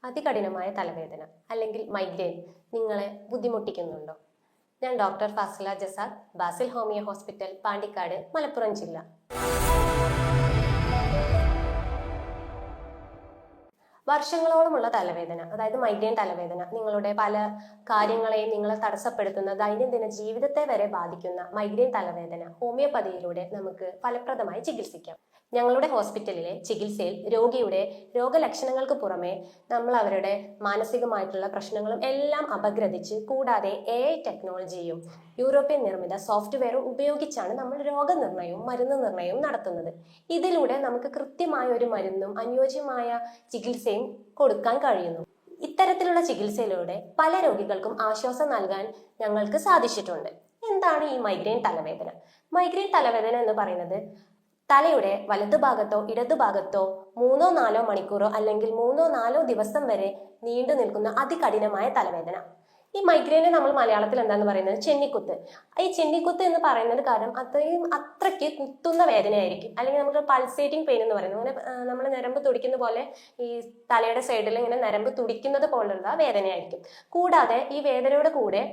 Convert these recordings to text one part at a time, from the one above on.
അതികഠിനമായ തലവേദന അല്ലെങ്കിൽ മൈഗ്രെയിൻ നിങ്ങളെ ബുദ്ധിമുട്ടിക്കുന്നുണ്ടോ? ഞാൻ doctor Fasila Jasad, Basil homeo hospital, Pandikkad, Malappuram ജില്ല. വർഷങ്ങളോളമുള്ള തലവേദന, അതായത് മൈഗ്രെയിൻ തലവേദന, നിങ്ങളുടെ പല കാര്യങ്ങളെയും നിങ്ങളെ തടസ്സപ്പെടുത്തുന്ന, ദൈനംദിന ജീവിതത്തെ വരെ ബാധിക്കുന്ന മൈഗ്രെയിൻ തലവേദന ഹോമിയോപ്പതിയിലൂടെ നമുക്ക് ഫലപ്രദമായി ചികിത്സിക്കാം. ഞങ്ങളുടെ ഹോസ്പിറ്റലിലെ ചികിത്സയിൽ രോഗിയുടെ രോഗലക്ഷണങ്ങൾക്ക് പുറമെ നമ്മൾ അവരുടെ മാനസികമായിട്ടുള്ള പ്രശ്നങ്ങളും എല്ലാം അപഗ്രഥിച്ച്, കൂടാതെ AI ടെക്നോളജിയും യൂറോപ്യൻ നിർമ്മിത സോഫ്റ്റ്വെയറും ഉപയോഗിച്ചാണ് നമ്മൾ രോഗനിർണയവും മരുന്ന് നിർണയവും നടത്തുന്നത്. ഇതിലൂടെ നമുക്ക് കൃത്യമായ ഒരു മരുന്നും അനുയോജ്യമായ ചികിത്സയും കൊടുക്കാൻ കഴിയുന്നു. ഇത്തരത്തിലുള്ള ചികിത്സയിലൂടെ പല രോഗികൾക്കും ആശ്വാസം നൽകാൻ ഞങ്ങൾക്ക് സാധിച്ചിട്ടുണ്ട്. എന്താണ് ഈ മൈഗ്രെയിൻ തലവേദന? മൈഗ്രെയിൻ തലവേദന എന്ന് പറയുന്നത് തലയുടെ വലതുഭാഗത്തോ ഇടതുഭാഗത്തോ 3-4 മണിക്കൂറോ അല്ലെങ്കിൽ 3-4 ദിവസം വരെ നീണ്ടു നിൽക്കുന്ന അതികഠിനമായ തലവേദന. ഈ മൈഗ്രെയിനെ നമ്മൾ മലയാളത്തിൽ എന്താന്ന് പറയുന്നത് ചെന്നിക്കുത്ത്. ഈ ചെന്നിക്കുത്ത് എന്ന് പറയുന്നത് കാരണം അത്രയ്ക്ക് കുത്തുന്ന വേദനയായിരിക്കും, അല്ലെങ്കിൽ നമുക്ക് പൾസേറ്റിംഗ് പെയിൻ എന്ന് പറയുന്നത്, അങ്ങനെ നമ്മൾ ഞരമ്പ് തുടിക്കുന്ന പോലെ ഈ തലയുടെ സൈഡിൽ ഇങ്ങനെ ഞരമ്പ് തുടിക്കുന്നത് പോലുള്ള വേദനയായിരിക്കും. കൂടാതെ ഈ വേദനയുടെ കൂടെ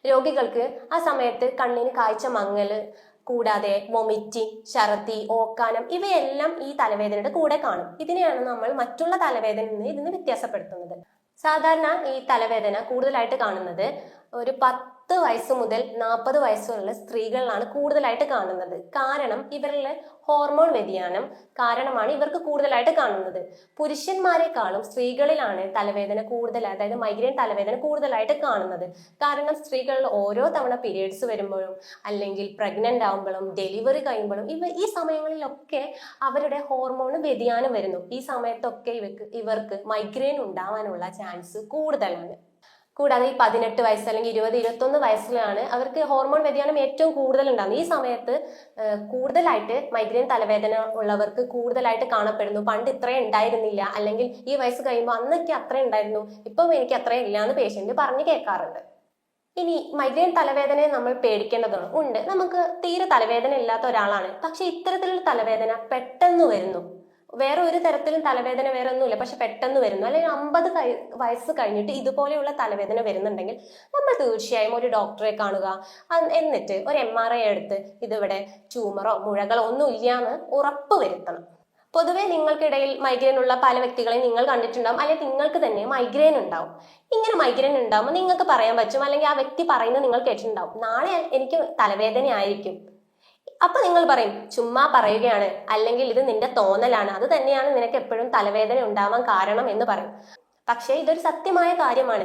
രോഗികൾക്ക് ആ സമയത്ത് കണ്ണിന് കാഴ്ച മങ്ങല്, കൂടാതെ വൊമിറ്റിംഗ്, ഛർദി, ഓക്കാനം ഇവയെല്ലാം ഈ തലവേദനയുടെ കൂടെ കാണും. ഇതിനെയാണ് നമ്മൾ മറ്റുള്ള തലവേദനയിൽ നിന്ന് ഇതിന് വ്യത്യാസപ്പെടുത്തുന്നത്. സാധാരണ ഈ തലവേദന കൂടുതലായിട്ട് കാണുന്നത് ഒരു 10 വയസ്സ് മുതൽ 40 വയസ്സുള്ള സ്ത്രീകളിലാണ് കൂടുതലായിട്ട് കാണുന്നത്. കാരണം ഇവരിലെ ഹോർമോൺ വ്യതിയാനം കാരണമാണ് ഇവർക്ക് കൂടുതലായിട്ട് കാണുന്നത്. പുരുഷന്മാരെക്കാളും സ്ത്രീകളിലാണ് തലവേദന കൂടുതൽ, അതായത് മൈഗ്രെയിൻ തലവേദന കൂടുതലായിട്ട് കാണുന്നത്. കാരണം സ്ത്രീകളിൽ ഓരോ തവണ പീരിയഡ്സ് വരുമ്പോഴും അല്ലെങ്കിൽ പ്രഗ്നന്റ് ആവുമ്പോഴും ഡെലിവറി കഴിയുമ്പോഴും ഈ സമയങ്ങളിലൊക്കെ അവരുടെ ഹോർമോൺ വ്യതിയാനം വരുന്നു. ഈ സമയത്തൊക്കെ ഇവർക്ക് മൈഗ്രെയിൻ ഉണ്ടാവാനുള്ള ചാൻസ് കൂടുതലാണ്. കൂടാതെ ഈ 18 വയസ്സ് അല്ലെങ്കിൽ 20-21 വയസ്സിലാണ് അവർക്ക് ഹോർമോൺ വ്യതിയാനം ഏറ്റവും കൂടുതൽ ഉണ്ടാകുന്നത്. ഈ സമയത്ത് കൂടുതലായിട്ട് മൈഗ്രെയിൻ തലവേദന ഉള്ളവർക്ക് കൂടുതലായിട്ട് കാണപ്പെടുന്നു. പണ്ട് ഇത്രയും ഉണ്ടായിരുന്നില്ല, അല്ലെങ്കിൽ ഈ വയസ്സ് കഴിയുമ്പോൾ അന്നൊക്കെ അത്ര ഉണ്ടായിരുന്നു, ഇപ്പം എനിക്ക് അത്രയും ഇല്ല എന്ന് പേഷ്യന്റ് പറഞ്ഞു കേൾക്കാറുണ്ട്. ഇനി മൈഗ്രെയിൻ തലവേദനയെ നമ്മൾ പേടിക്കേണ്ടതുണ്ട്. നമുക്ക് തീരെ തലവേദന ഇല്ലാത്ത ഒരാളാണ്, പക്ഷെ ഇത്തരത്തിലുള്ള തലവേദന പെട്ടെന്ന് വരുന്നു. വേറെ ഒരു തരത്തിലും തലവേദന വേറെ ഒന്നുമില്ല, പക്ഷെ പെട്ടെന്ന് വരുന്നു, അല്ലെങ്കിൽ 50 വയസ്സ് കഴിഞ്ഞിട്ട് ഇതുപോലെയുള്ള തലവേദന വരുന്നുണ്ടെങ്കിൽ നമ്മൾ തീർച്ചയായും ഒരു ഡോക്ടറെ കാണുക. എന്നിട്ട് ഒരു MRI എടുത്ത് ഇതിവിടെ ട്യൂമറോ മുഴകളോ ഒന്നും ഇല്ലാന്ന് ഉറപ്പ് വരുത്തണം. പൊതുവെ നിങ്ങൾക്കിടയിൽ മൈഗ്രെയിൻ ഉള്ള പല വ്യക്തികളെയും നിങ്ങൾ കണ്ടിട്ടുണ്ടാവും, അല്ലെങ്കിൽ നിങ്ങൾക്ക് തന്നെ മൈഗ്രെയിൻ ഉണ്ടാവും. ഇങ്ങനെ മൈഗ്രെയിൻ ഉണ്ടാവുമ്പോൾ നിങ്ങൾക്ക് പറയാൻ പറ്റും, അല്ലെങ്കിൽ ആ വ്യക്തി പറയുന്നത് നിങ്ങൾ കേട്ടിട്ടുണ്ടാവും, നാളെ എനിക്ക് തലവേദന ആയിരിക്കും. അപ്പൊ നിങ്ങൾ പറയും ചുമ്മാ പറയുകയാണ്, അല്ലെങ്കിൽ ഇത് നിന്റെ തോന്നലാണ്, അത് തന്നെയാണ് നിനക്ക് എപ്പോഴും തലവേദന ഉണ്ടാവാൻ കാരണം എന്ന് പറയും. പക്ഷേ ഇതൊരു സത്യമായ കാര്യമാണ്.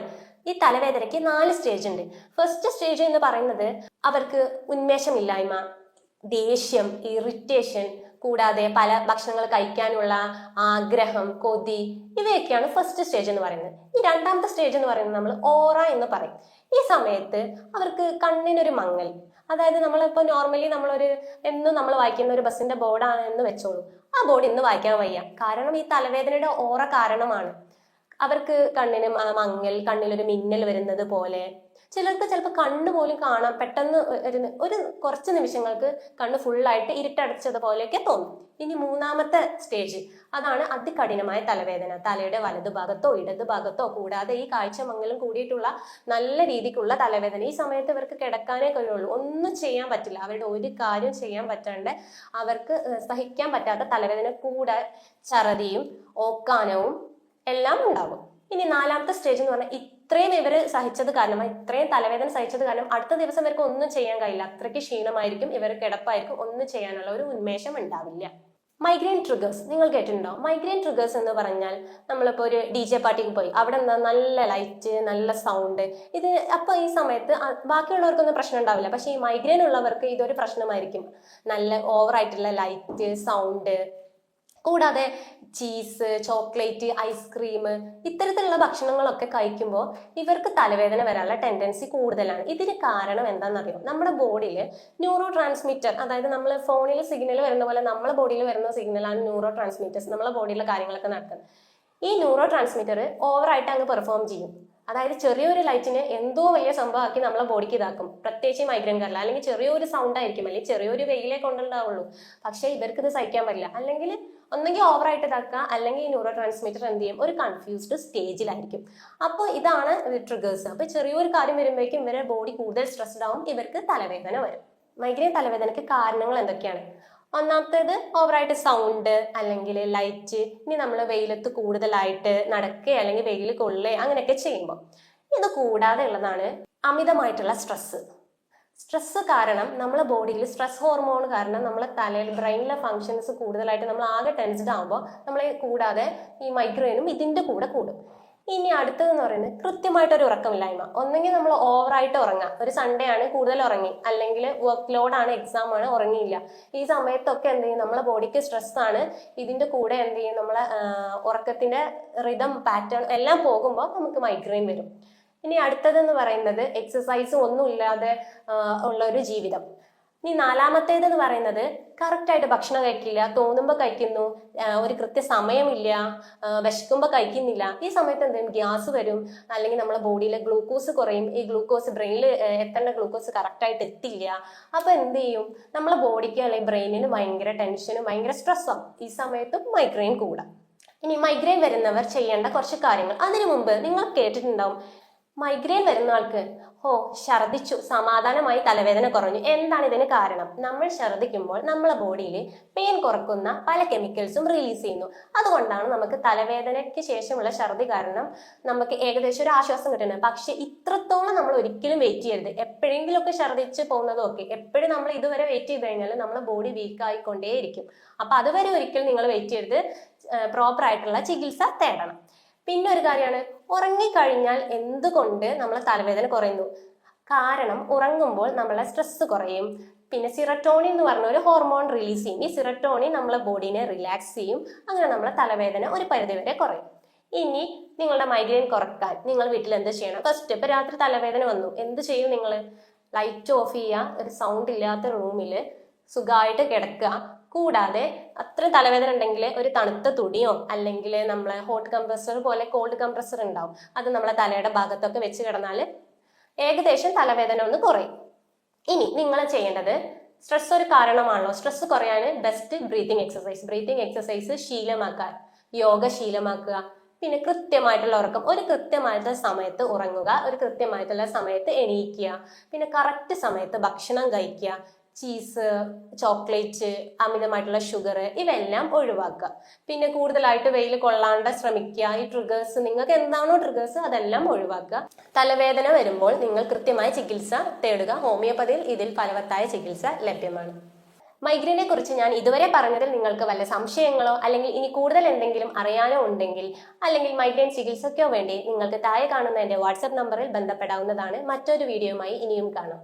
ഈ തലവേദനയ്ക്ക് 4 സ്റ്റേജ് ഉണ്ട്. ഫസ്റ്റ് സ്റ്റേജ് എന്ന് പറയുന്നത് അവർക്ക് ഉന്മേഷമില്ലായ്മ, ദേഷ്യം, ഇറിറ്റേഷൻ, കൂടാതെ പല ഭക്ഷണങ്ങൾ കഴിക്കാനുള്ള ആഗ്രഹം, കൊതി, ഇവയൊക്കെയാണ് ഫസ്റ്റ് സ്റ്റേജ് എന്ന് പറയുന്നത്. ഈ രണ്ടാമത്തെ സ്റ്റേജ് എന്ന് പറയുന്നത് നമ്മൾ ഓറ എന്ന് പറയും. ഈ സമയത്ത് അവർക്ക് കണ്ണിനൊരു മങ്ങൽ, അതായത് നമ്മളിപ്പോൾ നോർമലി എന്നും നമ്മൾ വായിക്കുന്ന ഒരു ബസ്സിന്റെ ബോർഡാണ് എന്ന് വെച്ചോളൂ, ആ ബോർഡ് ഇന്ന് വായിക്കാൻ വയ്യ, കാരണം ഈ തലവേദനയുടെ ഓറ കാരണമാണ്. അവർക്ക് കണ്ണിന് മങ്ങൽ, കണ്ണിലൊരു മിന്നൽ വരുന്നത് പോലെ, ചിലർക്ക് ചിലപ്പോൾ കണ്ണ് പോലും കാണാൻ പെട്ടെന്ന് ഒരു കുറച്ച് നിമിഷങ്ങൾക്ക് കണ്ണ് ഫുള്ളായിട്ട് ഇരുട്ടടച്ചതുപോലെയൊക്കെ തോന്നും. ഇനി മൂന്നാമത്തെ സ്റ്റേജ്, അതാണ് അതികഠിനമായ തലവേദന. തലയുടെ വലതുഭാഗത്തോ ഇടതുഭാഗത്തോ, കൂടാതെ ഈ കാഴ്ചമങ്ങലും കൂടിയിട്ടുള്ള നല്ല രീതിക്കുള്ള തലവേദന. ഈ സമയത്ത് ഇവർക്ക് കിടക്കാനേ കഴിയുള്ളൂ, ഒന്നും ചെയ്യാൻ പറ്റില്ല, അവരുടെ ഒരു കാര്യം ചെയ്യാൻ പറ്റാണ്ട് അവർക്ക് സഹിക്കാൻ പറ്റാത്ത തലവേദന, കൂടെ ഛർദിയും ഓക്കാനവും എല്ലാം ഉണ്ടാകും. ഇനി നാലാമത്തെ സ്റ്റേജ് എന്ന് പറഞ്ഞാൽ ഇത്രയും ഇവര് സഹിച്ചത് കാരണം, ഇത്രയും തലവേദന സഹിച്ചത് കാരണം അടുത്ത ദിവസം ഇവർക്ക് ഒന്നും ചെയ്യാൻ കഴിയില്ല, അത്രയ്ക്ക് ക്ഷീണമായിരിക്കും, ഇവർ കിടപ്പായിരിക്കും, ഒന്നും ചെയ്യാനുള്ള ഒരു ഉന്മേഷം ഉണ്ടാവില്ല. മൈഗ്രെയിൻ ട്രിഗേഴ്സ് നിങ്ങൾ കേട്ടിട്ടുണ്ടോ? മൈഗ്രെയിൻ ട്രിഗേഴ്സ് എന്ന് പറഞ്ഞാൽ നമ്മളിപ്പോൾ ഒരു DJ പാർട്ടിക്ക് പോയി, അവിടെ എന്താ നല്ല ലൈറ്റ്, നല്ല സൗണ്ട്, ഇത് അപ്പോൾ ഈ സമയത്ത് ബാക്കിയുള്ളവർക്കൊന്നും പ്രശ്നം ഉണ്ടാവില്ല, പക്ഷെ ഈ മൈഗ്രെയിൻ ഉള്ളവർക്ക് ഇതൊരു പ്രശ്നമായിരിക്കും. നല്ല ഓവറായിട്ടുള്ള ലൈറ്റ്, സൗണ്ട്, കൂടാതെ ചീസ്, ചോക്ലേറ്റ്, ഐസ്ക്രീം, ഇത്തരത്തിലുള്ള ഭക്ഷണങ്ങളൊക്കെ കഴിക്കുമ്പോൾ ഇവർക്ക് തലവേദന വരാനുള്ള ടെൻഡൻസി കൂടുതലാണ്. ഇതിന് കാരണം എന്താണെന്നറിയോ? നമ്മുടെ ബോഡിയിൽ ന്യൂറോ ട്രാൻസ്മിറ്റർ, അതായത് നമ്മൾ ഫോണിൽ സിഗ്നൽ വരുന്ന പോലെ നമ്മുടെ ബോഡിയിൽ വരുന്ന സിഗ്നലാണ് ന്യൂറോ ട്രാൻസ്മിറ്റേഴ്സ്, നമ്മളെ ബോഡിയിലെ കാര്യങ്ങളൊക്കെ നടക്കുന്നത്. ഈ ന്യൂറോ ട്രാൻസ്മിറ്റർ ഓവറായിട്ട് അങ്ങ് പെർഫോം ചെയ്യും. അതായത് ചെറിയൊരു ലൈറ്റിന് എന്തോ വലിയ സംഭവമാക്കി നമ്മളെ ബോഡിക്ക് ഇതാക്കും, പ്രത്യേകിച്ച് മൈഗ്രെയിൻകാരില്ല. അല്ലെങ്കിൽ ചെറിയൊരു സൗണ്ട് ആയിരിക്കും, അല്ലെങ്കിൽ ചെറിയൊരു വെയിലേ കൊണ്ടുണ്ടാവുള്ളൂ, പക്ഷേ ഇവർക്ക് ഇത് സഹിക്കാൻ പറ്റില്ല. അല്ലെങ്കിൽ ഒന്നെങ്കിൽ ഓവറായിട്ട് ഇതാക്കുക, അല്ലെങ്കിൽ ഈ ന്യൂറോ ട്രാൻസ്മിറ്റർ എന്ത് ചെയ്യും, ഒരു കൺഫ്യൂസ്ഡ് സ്റ്റേജിലായിരിക്കും. അപ്പോൾ ഇതാണ് ട്രിഗേഴ്സ്. അപ്പോൾ ചെറിയൊരു കാര്യം വരുമ്പോഴേക്കും ഇവരുടെ ബോഡി കൂടുതൽ സ്ട്രെസ്ഡ് ആവും, ഇവർക്ക് തലവേദന വരും. മൈഗ്രെയിൻ തലവേദനയ്ക്ക് കാരണങ്ങൾ എന്തൊക്കെയാണ്? ഒന്നാമത്തേത് ഓവറായിട്ട് സൗണ്ട് അല്ലെങ്കിൽ ലൈറ്റ്. ഇനി നമ്മൾ വെയിലത്ത് കൂടുതലായിട്ട് നടക്കുക അല്ലെങ്കിൽ വെയിൽ കൊള്ളുക അങ്ങനെയൊക്കെ ചെയ്യുമ്പോൾ. ഇത് കൂടാതെ ഉള്ളതാണ് അമിതമായിട്ടുള്ള സ്ട്രെസ്. സ്ട്രെസ് കാരണം നമ്മളെ ബോഡിയിൽ സ്ട്രെസ് ഹോർമോൺ കാരണം നമ്മളെ തലയിൽ ബ്രെയിനിലെ ഫങ്ഷൻസ് കൂടുതലായിട്ട് നമ്മൾ ആകെ ടെൻസ്ഡ് ആകുമ്പോൾ നമ്മളെ കൂടാതെ ഈ മൈഗ്രെയിനും ഇതിന്റെ കൂടെ കൂടും. ഇനി അടുത്തതെന്ന് പറയുന്നത് കൃത്യമായിട്ടൊരു ഉറക്കമില്ലായ്മ. ഒന്നെങ്കിൽ നമ്മൾ ഓവറായിട്ട് ഉറങ്ങാം, ഒരു സൺഡേ ആണ് കൂടുതൽ ഉറങ്ങി, അല്ലെങ്കിൽ വർക്ക് ലോഡാണ്, എക്സാം ആണ്, ഉറങ്ങിയില്ല. ഈ സമയത്തൊക്കെ എന്ത് ചെയ്യും, നമ്മളെ ബോഡിക്ക് സ്ട്രെസ് ആണ്. ഇതിന്റെ കൂടെ എന്ത് ചെയ്യും, നമ്മളെ ഉറക്കത്തിന്റെ റിതം പാറ്റേൺ എല്ലാം പോകുമ്പോൾ നമുക്ക് മൈഗ്രെയിൻ വരും. ഇനി അടുത്തതെന്ന് പറയുന്നത് എക്സസൈസ് ഒന്നും ഇല്ലാതെ ഉള്ള ഒരു ജീവിതം. ഇനി നാലാമത്തേതെന്ന് പറയുന്നത് കറക്റ്റായിട്ട് ഭക്ഷണം കഴിക്കില്ല, തോന്നുമ്പോൾ കഴിക്കുന്നു, ഒരു കൃത്യസമയമില്ല, വിശക്കുമ്പോൾ കഴിക്കുന്നില്ല. ഈ സമയത്ത് എന്തെങ്കിലും ഗ്യാസ് വരും, അല്ലെങ്കിൽ നമ്മളെ ബോഡിയിലെ ഗ്ലൂക്കോസ് കുറയും. ഈ ഗ്ലൂക്കോസ് ബ്രെയിനിൽ എത്തേണ്ട ഗ്ലൂക്കോസ് കറക്റ്റായിട്ട് എത്തില്ല. അപ്പൊ എന്ത് ചെയ്യും, നമ്മളെ ബോഡിക്ക് അല്ലെങ്കിൽ ബ്രെയിനിന് ഭയങ്കര ടെൻഷനും ഭയങ്കര സ്ട്രെസ്സും. ഈ സമയത്തും മൈഗ്രെയിൻ കൂടാം. ഇനി മൈഗ്രെയിൻ വരുന്നവർ ചെയ്യേണ്ട കുറച്ച് കാര്യങ്ങൾ. അതിനു മുമ്പ് നിങ്ങൾ കേട്ടിട്ടുണ്ടാവും, മൈഗ്രെയിൻ വരുന്ന ആൾക്ക് ഛർദിച്ചു, സമാധാനമായി, തലവേദന കുറഞ്ഞു. എന്താണ് ഇതിന് കാരണം? നമ്മൾ ഛർദിക്കുമ്പോൾ നമ്മളെ ബോഡിയിൽ പെയിൻ കുറക്കുന്ന പല കെമിക്കൽസും റിലീസ് ചെയ്യുന്നു. അതുകൊണ്ടാണ് നമുക്ക് തലവേദനയ്ക്ക് ശേഷമുള്ള ഛർദി കാരണം നമുക്ക് ഏകദേശം ഒരു ആശ്വാസം കിട്ടുന്നത്. പക്ഷെ ഇത്രത്തോളം നമ്മൾ ഒരിക്കലും വെയിറ്റ് ചെയ്യരുത്. എപ്പോഴെങ്കിലും ഒക്കെ ഛർദിച്ച് പോകുന്നതും ഒക്കെ, എപ്പോഴും നമ്മൾ ഇതുവരെ വെയിറ്റ് ചെയ്ത് കഴിഞ്ഞാൽ നമ്മളെ ബോഡി വീക്ക് ആയിക്കൊണ്ടേയിരിക്കും. അപ്പൊ അതുവരെ ഒരിക്കലും നിങ്ങൾ വെയിറ്റ് ചെയ്യരുത്, പ്രോപ്പർ ആയിട്ടുള്ള ചികിത്സ തേടണം. പിന്നെ ഒരു കാര്യമാണ്, ഉറങ്ങിക്കഴിഞ്ഞാൽ എന്തുകൊണ്ട് നമ്മളെ തലവേദന കുറയുന്നു? കാരണം ഉറങ്ങുമ്പോൾ നമ്മളെ സ്ട്രെസ് കുറയും. പിന്നെ സിറട്ടോണിൻ എന്ന് പറഞ്ഞ ഒരു ഹോർമോൺ റിലീസ് ചെയ്യും. ഈ സിറട്ടോണിൻ നമ്മളെ ബോഡീനെ റിലാക്സ് ചെയ്യും. അങ്ങനെ നമ്മളെ തലവേദന ഒരു പരിധിവരെ കുറയും. ഇനി നിങ്ങളുടെ മൈഗ്രെയിൻ കുറക്കാൻ നിങ്ങൾ വീട്ടിൽ എന്ത് ചെയ്യണം? ഫസ്റ്റ്, ഇപ്പൊ രാത്രി തലവേദന വന്നു, എന്ത് ചെയ്യും നിങ്ങൾ? ലൈറ്റ് ഓഫ് ചെയ്യുക, ഒരു സൗണ്ട് ഇല്ലാത്ത റൂമിൽ സുഖമായിട്ട് കിടക്കുക. കൂടാതെ അത്ര തലവേദന ഉണ്ടെങ്കിൽ ഒരു തണുത്ത തുണിയോ അല്ലെങ്കിൽ നമ്മളെ ഹോട്ട് കംപ്രസർ പോലെ കോൾഡ് കംപ്രസർ ഉണ്ടാവും, അത് നമ്മളെ തലയുടെ ഭാഗത്തൊക്കെ വെച്ച് കിടന്നാൽ ഏകദേശം തലവേദന ഒന്ന് കുറയും. ഇനി നിങ്ങൾ ചെയ്യേണ്ടത്, സ്ട്രെസ് ഒരു കാരണമാണല്ലോ, സ്ട്രെസ് കുറയാൻ ബെസ്റ്റ് ബ്രീതിങ് എക്സസൈസ് ശീലമാക്കാൻ, യോഗ ശീലമാക്കുക. പിന്നെ കൃത്യമായിട്ടുള്ള ഉറക്കം, ഒരു കൃത്യമായിട്ടുള്ള സമയത്ത് ഉറങ്ങുക, ഒരു കൃത്യമായിട്ടുള്ള സമയത്ത് എണീക്കുക. പിന്നെ കറക്റ്റ് സമയത്ത് ഭക്ഷണം കഴിക്കുക. ചീസ്, ചോക്ലേറ്റ്, അമിതമായിട്ടുള്ള ഷുഗർ ഇവയെല്ലാം ഒഴിവാക്കുക. പിന്നെ കൂടുതലായിട്ട് വെയിൽ കൊള്ളാണ്ട് ശ്രമിക്കുക. ഈ ട്രിഗേഴ്സ്, നിങ്ങൾക്ക് എന്താണോ ട്രിഗേഴ്സ് അതെല്ലാം ഒഴിവാക്കുക. തലവേദന വരുമ്പോൾ നിങ്ങൾ കൃത്യമായ ചികിത്സ തേടുക. ഹോമിയോപ്പതിയിൽ ഇതിൽ ഫലവത്തായ ചികിത്സ ലഭ്യമാണ്. മൈഗ്രെയിനെ കുറിച്ച് ഞാൻ ഇതുവരെ പറഞ്ഞതിൽ നിങ്ങൾക്ക് വല്ല സംശയങ്ങളോ അല്ലെങ്കിൽ ഇനി കൂടുതൽ എന്തെങ്കിലും അറിയാനോ ഉണ്ടെങ്കിൽ, അല്ലെങ്കിൽ മൈഗ്രെയിൻ ചികിത്സയ്ക്കോ വേണ്ടി നിങ്ങൾക്ക് താഴെ കാണുന്ന എൻ്റെ വാട്സ്ആപ്പ് നമ്പറിൽ ബന്ധപ്പെടാവുന്നതാണ്. മറ്റൊരു വീഡിയോയുമായി ഇനിയും കാണാം.